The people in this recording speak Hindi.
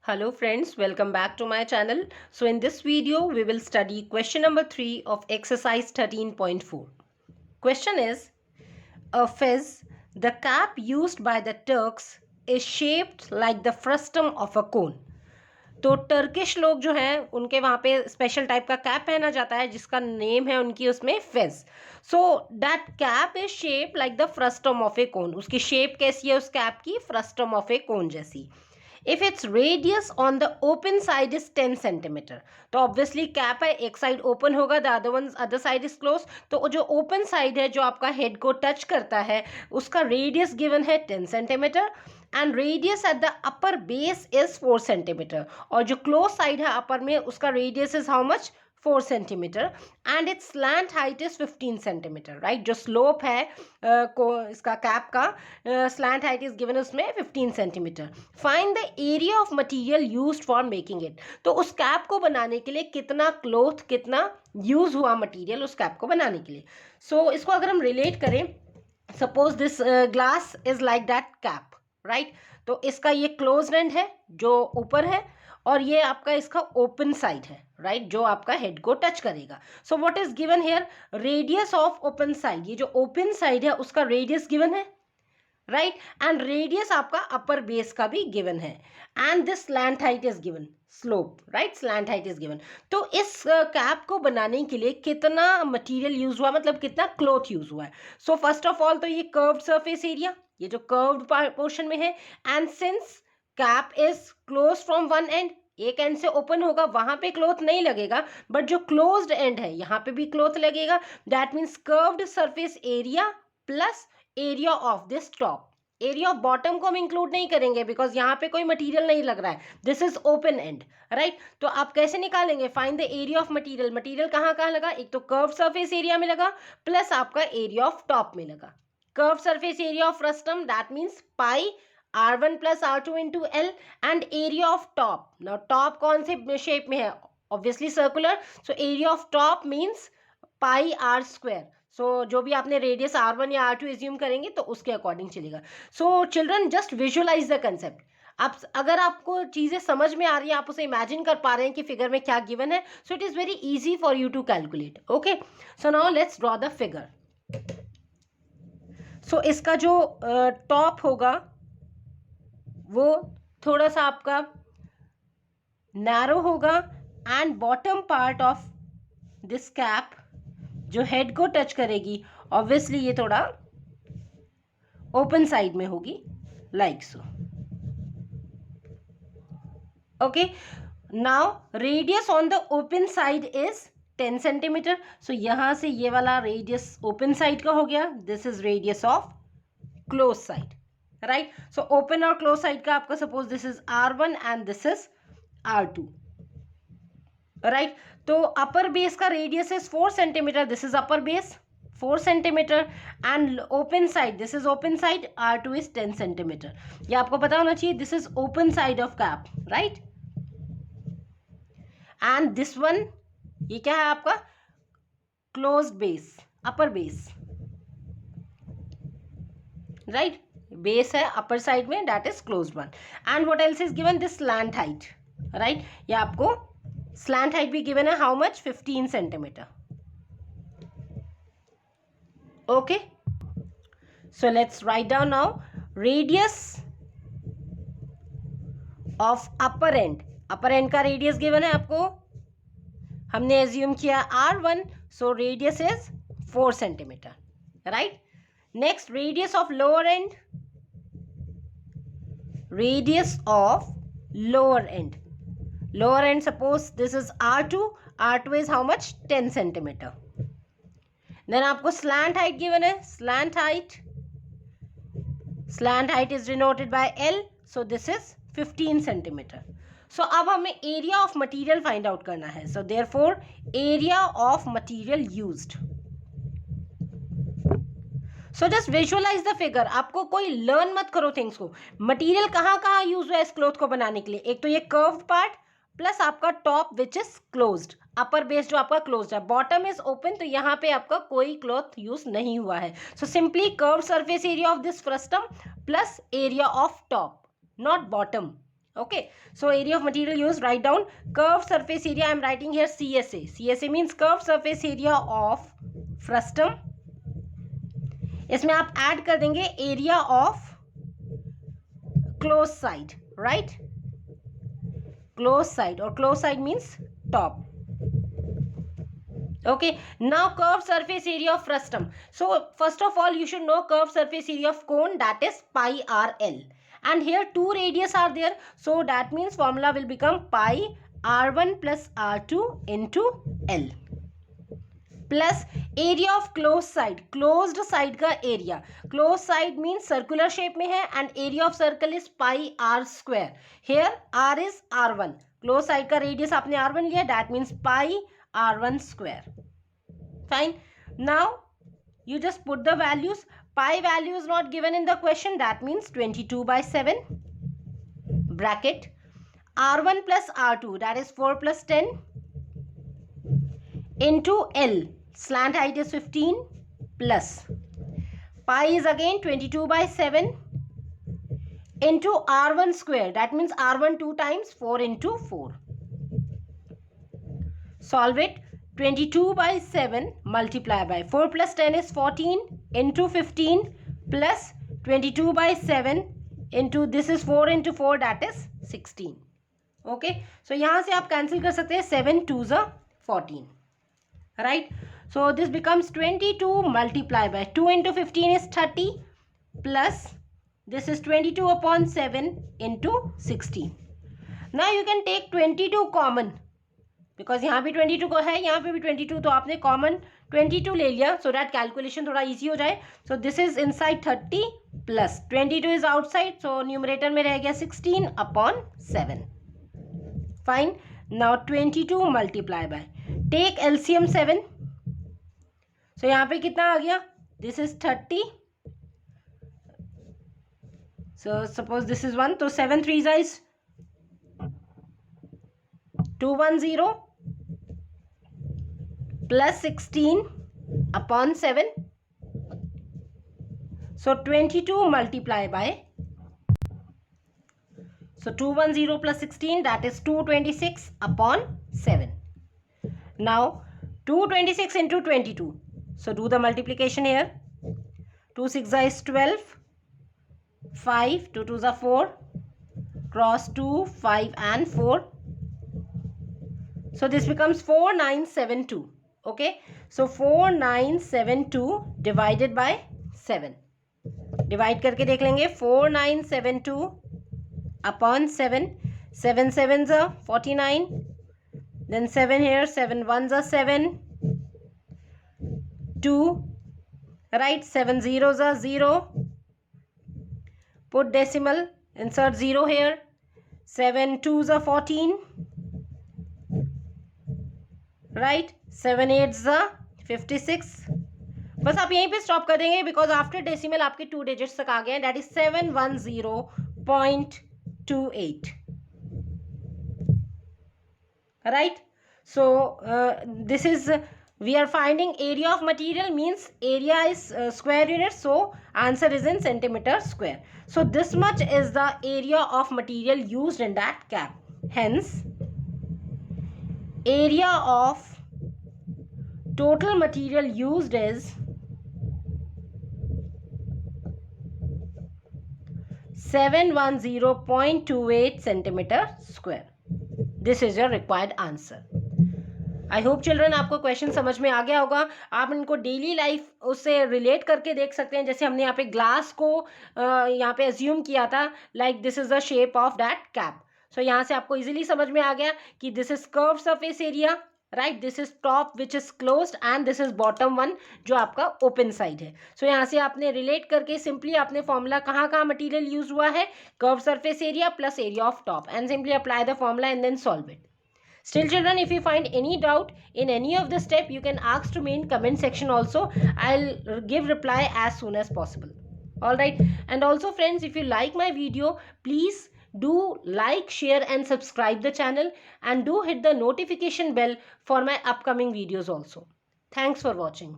Hello friends, welcome back to my channel. So in this video, we will study question number 3 of exercise 13.4. Question is, a fez, the cap used by the Turks is shaped like the frustum of a cone. तो टर्किश लोग जो हैं उनके वहाँ पे स्पेशल टाइप का कैप पहना जाता है जिसका नेम है उनकी उसमें फेज. So that cap is shape like the frustum of a cone. उसकी शेप कैसी है उस कैप की? फ्रस्टम ऑफ ए कोन जैसी. If its radius on the open side is 10 centimetre, तो ऑब्वियसली कैप है, एक साइड ओपन होगा, the other side is close. तो जो ओपन साइड है जो आपका हेड को टच करता है उसका रेडियस गिवन है 10 centimetre and radius at the upper base is 4 centimetre. और जो क्लोज साइड है अपर में उसका radius is how much? 4 centimetre and it's slant height is 15 centimetre. Right, जो स्लोप है इसका कैप का स्लैंट हाइट इज गिवन उसमें 15 centimetre. Find the area of material used for making it. तो उस कैप को बनाने के लिए कितना क्लॉथ, कितना यूज हुआ मटेरियल उस कैप को बनाने के लिए. सो इसको अगर हम रिलेट करें, suppose this glass is like that cap. Right, तो इसका ये क्लोज एंड है जो ऊपर है और ये आपका इसका ओपन साइड है. राइट, जो आपका हेड को टच करेगा. So what is given here? Radius of open side. ये जो ओपन साइड है उसका रेडियस गिवन है. राइट, एंड रेडियस आपका अपर बेस का भी गिवन है and this slant height is given. Slope, right, slant height is given. तो इस कैप को बनाने के लिए कितना मटेरियल यूज हुआ, मतलब कितना क्लॉथ यूज हुआ है. सो फर्स्ट ऑफ ऑल तो ये कर्व्ड सरफेस एरिया, ये जो कर्व्ड पोर्शन में है, and since cap is close from one and, एक एंड से ओपन होगा वहां पे क्लॉथ नहीं लगेगा, बट जो क्लोज्ड एंड है यहां पे भी क्लॉथ लगेगा. That means curved surface area plus area of this top. Area of bottom को हम इंक्लूड नहीं करेंगे बिकॉज यहाँ पे कोई मटेरियल नहीं लग रहा है, this is open and. Right, तो आप कैसे निकालेंगे? Find the area of material. Material कहाँ कहाँ लगा? एक तो कर्व सरफेस एरिया में लगा प्लस आपका एरिया ऑफ टॉप में लगा. Curve surface area of frustum that means pi R1 plus R2 into L and area of top. Now top कौन से शेप में है? Obviously circular. So area of top means pi R square. So जो भी आपने रेडियस R1 या R2 एज्यूम करेंगे तो उसके अकॉर्डिंग चलेगा. So children just visualize the concept. आप अगर आपको चीज़ें समझ में आ रही है, आप उसे इमेजिन कर पा रहे हैं कि फिगर में क्या गिवन है, so it is very easy for you to calculate. Okay, so now let's draw the figure. So इसका जो टॉप होगा वो थोड़ा सा आपका नैरो होगा and bottom part of this cap जो हेड को टच करेगी ऑब्वियसली ये थोड़ा ओपन साइड में होगी like so. Okay, now radius on the open side is 10 centimetre. So यहां से ये वाला रेडियस ओपन साइड का हो गया. This is radius of close side. Right, so open और क्लोज साइड का आपका suppose this is R1 and this is R2. Right, तो अपर बेस का radius is 4 centimetre. This is upper base 4 centimetre and open side, this is open side, R2 is 10 centimetre. ये आपको पता होना चाहिए. This is open side of cap. Right, and this one ये क्या है आपका? क्लोज बेस, अपर बेस. राइट, बेस है अपर साइड में, that is closed one. And what else is given? This slant height. Right, ये आपको स्लैंट हाइट भी गिवन है. How much? 15 centimetre. Okay, so let's write down now radius of upper and. Upper and का रेडियस गिवन है आपको, हमने एज्यूम किया R1, so radius is 4 centimetre. Right, next radius of lower end. Radius of lower end. Lower end, suppose this is R2. R2 is how much? 10 centimeter. Then आपको slant height given है. Slant height is denoted by L. So this is 15 centimeter. So अब हमें area of material find out करना है. So therefore area of material used. So just visualise the figure. आपको कोई लर्न मत करो थिंग्स को. मटेरियल कहाँ कहाँ यूज हुआ है इस क्लॉथ को बनाने के लिए? एक तो ये कर्व्ड पार्ट प्लस आपका top which is closed, upper base जो आपका क्लोज्ड है, बॉटम इज ओपन, तो यहाँ पे आपका कोई क्लॉथ यूज नहीं हुआ है. So simply curve surface area of this frustum plus area of top, not bottom. Okay, so area of material used, write down curved surface area. I am writing here CSA. CSA means curved surface area of frustum. इसमें आप ऐड कर देंगे area of close side, right, close side, और close side means top. Okay, now curved surface area of frustum. So first of all you should know curved surface area of cone, that is pi RL, and here two radius are there, so that means formula will become pi R1 plus R2 into L plus area of closed side. Closed side का area, closed side means circular shape में है and area of circle is pi R square. Here R is R1, closed side का radius आपने R1 लिया, that means pi R1 square. Fine. Now you just put the values. Pi value is not given in the question, that means 22 by 7 bracket R1 plus R2, that is 4 plus 10 into L, slant height is 15, plus pi is again 22 by 7 into R1 square, that means R1 2 times, 4 into 4. Solve it. 22 by 7 multiply by 4 plus 10 is 14 into 15 plus 22 by 7 into this is 4 into 4, that is 16. Okay, so यहाँ से आप cancel कर सकते हैं, 7 2s are 14, right? So this becomes 22 multiply by 2 into 15 is 30 plus this is 22 upon 7 into 16. Now you can take 22 common, because यहाँ भी 22 को है, यहाँ पे भी 22, तो आपने कॉमन 22 ले लिया सो दैट कैलकुलेशन थोड़ा इजी हो जाए. So this is inside 30 plus 22 is outside, so numerator में रह गया 16 upon 7. Fine. Now 22 multiply by, take LCM 7. So यहाँ पे कितना आ गया, this is 30, so suppose this is 1, तो 7 3 is 210 plus 16 upon 7. So 22 multiply by, so 210 plus 16, that is 226 upon 7. Now 226 into 22, so do the multiplication here. 2 6 is 12, 5 2 2s are 4, cross 2 5 and 4. So this becomes 4972. Okay, so 4972 divided by 7. Divide करके देख लेंगे. 4972 upon 7. 7 7s are 49. Then 7 here, 7 1s are 7. 2, right? 7 zeros are 0. Put decimal. Insert 0 here. 7 2s are 14. Right, 7 8s 56. बस आप यहीं पे स्टॉप कर देंगे बिकॉज आफ्टर डेसिमल आपके 2 डिजिट्स तक आ गए हैं, that is 710.28. Right, so this is we are finding area of material means area is square unit, so answer is in centimeter square. So this much is the area of material used in that cap. Hence area of total material used is 710.28 centimeter square. This is your required answer. I hope children आपको क्वेश्चन समझ में आ गया होगा. आप इनको डेली लाइफ उससे रिलेट करके देख सकते हैं. जैसे हमने यहाँ पे ग्लास को यहाँ पे अज्यूम किया था, like this is the shape of that cap. So यहाँ से आपको इजीली समझ में आ गया कि this is curve surface area, right, this is top which is closed and this is bottom one जो आपका ओपन साइड है. सो यहाँ से आपने रिलेट करके सिंपली आपने फॉर्मूला कहाँ कहाँ मटीरियल यूज हुआ है, curve surface area plus area of top, and simply apply the formula and then solve it. Still children, if you find any doubt in any of the step, you can ask to me in comment section also. I'll give reply as soon as possible. Alright, and also friends, if you like my video, please do like, share and subscribe the channel, and do hit the notification bell for my upcoming videos also. Thanks for watching.